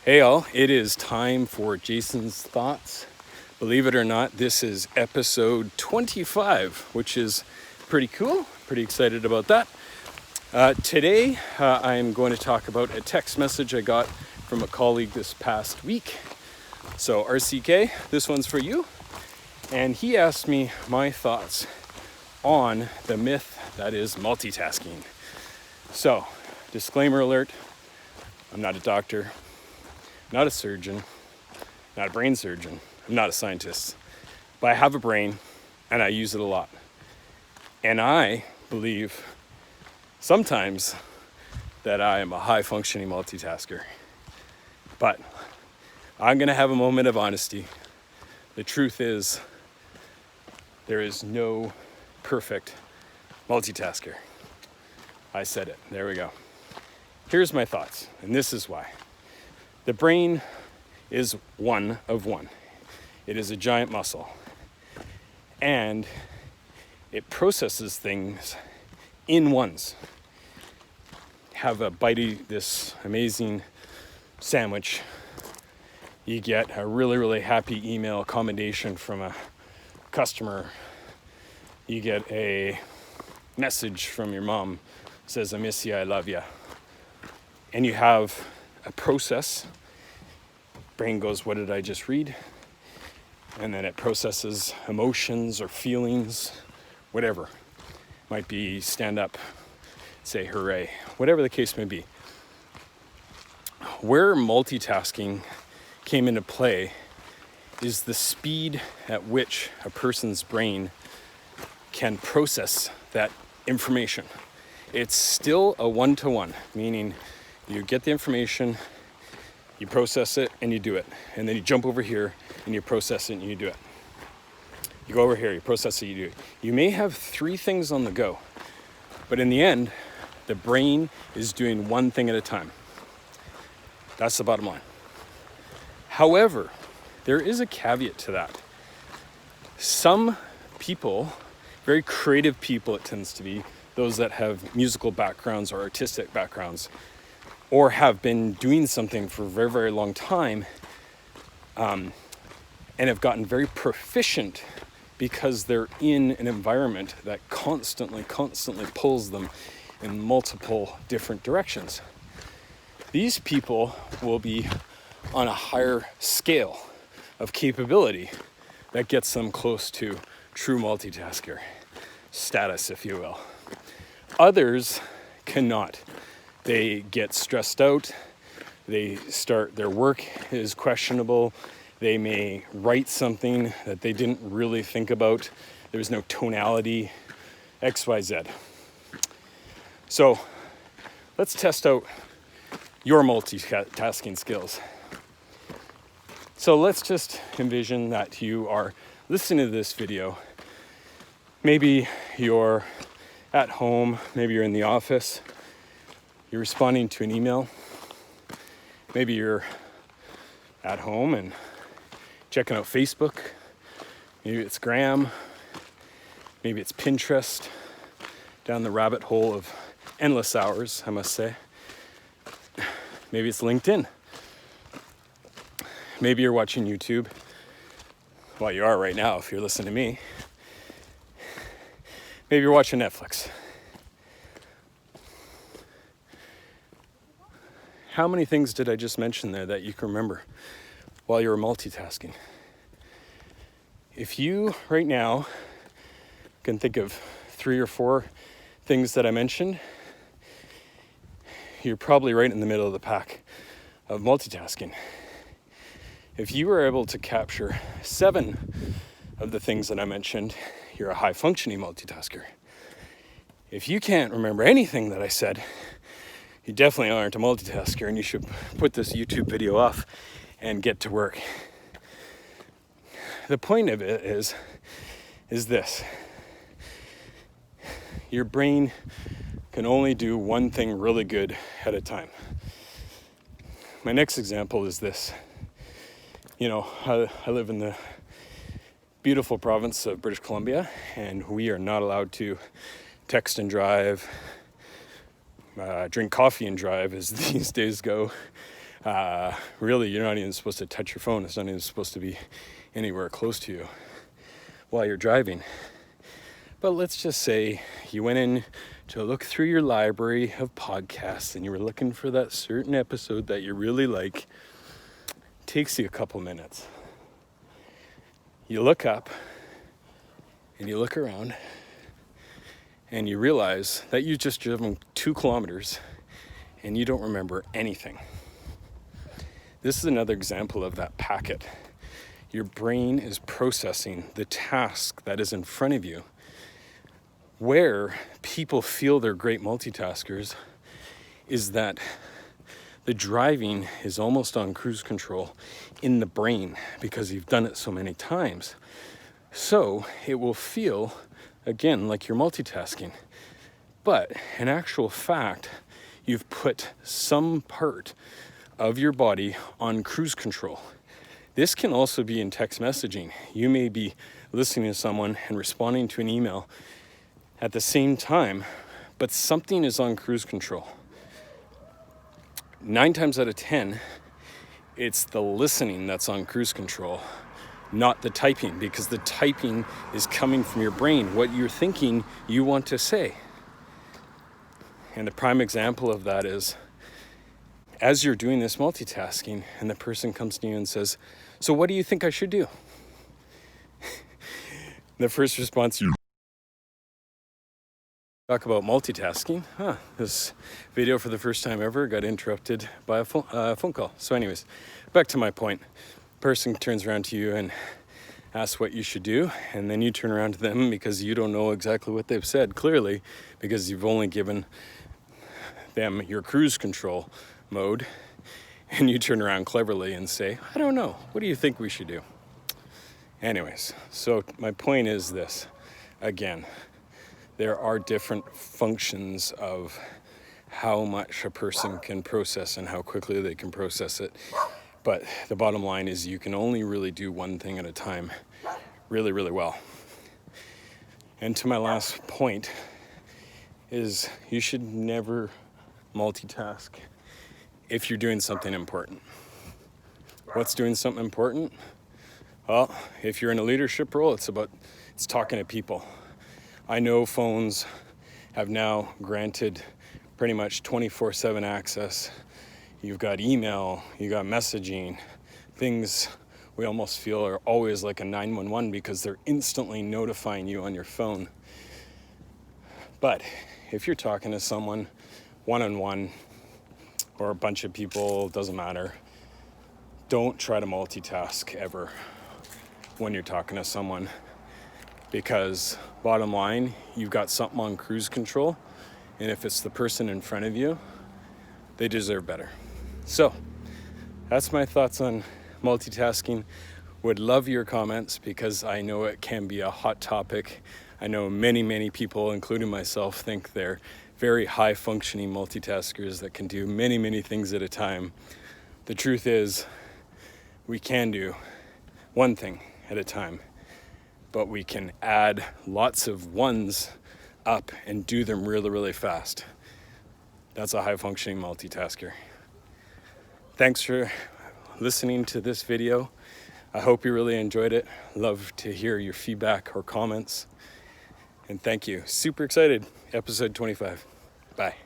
Hey all, it is time for Jason's Thoughts. Believe it or not, this is episode 25, which is pretty cool. Pretty excited about that. Today, I'm going to talk about a text message I got from a colleague this past week. So RCK, this one's for you. And he asked me my thoughts on the myth that is multitasking. So, disclaimer alert, I'm not a doctor. Not a surgeon, not a brain surgeon, I'm not a scientist, but I have a brain and I use it a lot. And I believe sometimes that I am a high functioning multitasker. But I'm gonna have a moment of honesty. The truth is, there is no perfect multitasker. I said it, there we go. Here's my thoughts, and this is why. The brain is one of one. It is a giant muscle. And it processes things in ones. Have a bite of this amazing sandwich. You get a really, really happy email commendation from a customer. You get a message from your mom, says, I miss you, I love you. And you have a process. Brain goes, what did I just read? And then it processes emotions or feelings, whatever. Might be stand up, say hooray, whatever the case may be. Where multitasking came into play is the speed at which a person's brain can process that information. It's still a one-to-one, meaning you get the information, you process it, and you do it. And then you jump over here, and you process it, and you do it. You go over here, you process it, you do it. You may have 3 things on the go, but in the end, the brain is doing one thing at a time. That's the bottom line. However, there is a caveat to that. Some people, very creative people it tends to be, those that have musical backgrounds or artistic backgrounds, or have been doing something for a very, very long time, and have gotten very proficient because they're in an environment that constantly pulls them in multiple different directions. These people will be on a higher scale of capability that gets them close to true multitasker status, if you will. Others cannot. They get stressed out, their work is questionable, they may write something that they didn't really think about, there's no tonality, XYZ. So let's test out your multitasking skills. So let's just envision that you are listening to this video. Maybe you're at home, maybe you're in the office, you're responding to an email. Maybe you're at home and checking out Facebook. Maybe it's Gram. Maybe it's Pinterest. Down the rabbit hole of endless hours, I must say. Maybe it's LinkedIn. Maybe you're watching YouTube. Well, you are right now if you're listening to me. Maybe you're watching Netflix. How many things did I just mention there that you can remember while you were multitasking? If you right now can think of 3 or 4 things that I mentioned, you're probably right in the middle of the pack of multitasking. If you were able to capture 7 of the things that I mentioned, you're a high functioning multitasker. If you can't remember anything that I said, you definitely aren't a multitasker, and you should put this YouTube video off and get to work. The point of it is this. Your brain can only do one thing really good at a time. My next example is this. You know, I live in the beautiful province of British Columbia, and we are not allowed to text and drive, drink coffee and drive, as these days go. Really, you're not even supposed to touch your phone. It's not even supposed to be anywhere close to you while you're driving. But let's just say you went in to look through your library of podcasts and you were looking for that certain episode that you really like. It takes you a couple minutes. You look up and you look around and you realize that you just driven 2 kilometers and you don't remember anything. This is another example of that packet. Your brain is processing the task that is in front of you. Where people feel they're great multitaskers is that the driving is almost on cruise control in the brain because you've done it so many times. So it will feel, again, like you're multitasking. But in actual fact, you've put some part of your body on cruise control. This can also be in text messaging. You may be listening to someone and responding to an email at the same time, but something is on cruise control. 9 times out of 10, it's the listening that's on cruise control, not the typing, because the typing is coming from your brain, what you're thinking you want to say. And the prime example of that is, as you're doing this multitasking and the person comes to you and says, "So what do you think I should do?" The first response, you talk about multitasking. This video for the first time ever got interrupted by a phone call. So anyways, back to my point. Person turns around to you and asks what you should do, and then you turn around to them because you don't know exactly what they've said, clearly, because you've only given them your cruise control mode, and you turn around cleverly and say, "I don't know, what do you think we should do?" Anyways, so my point is this. Again, there are different functions of how much a person can process and how quickly they can process it. But the bottom line is you can only really do one thing at a time really, really well. And to my last point is you should never multitask if you're doing something important. What's doing something important? Well, if you're in a leadership role, it's talking to people. I know phones have now granted pretty much 24/7 access. You've got email, you got messaging, things we almost feel are always like a 911 because they're instantly notifying you on your phone. But if you're talking to someone one-on-one or a bunch of people, doesn't matter, don't try to multitask ever when you're talking to someone, because bottom line, you've got something on cruise control, and if it's the person in front of you, they deserve better. So that's my thoughts on multitasking. Would love your comments because I know it can be a hot topic. I know many people, including myself, think they're very high functioning multitaskers that can do many things at a time. The truth is we can do one thing at a time, but we can add lots of ones up and do them really fast. That's a high functioning multitasker. Thanks for listening to this video. I hope you really enjoyed it. Love to hear your feedback or comments. And thank you. Super excited. Episode 25. Bye.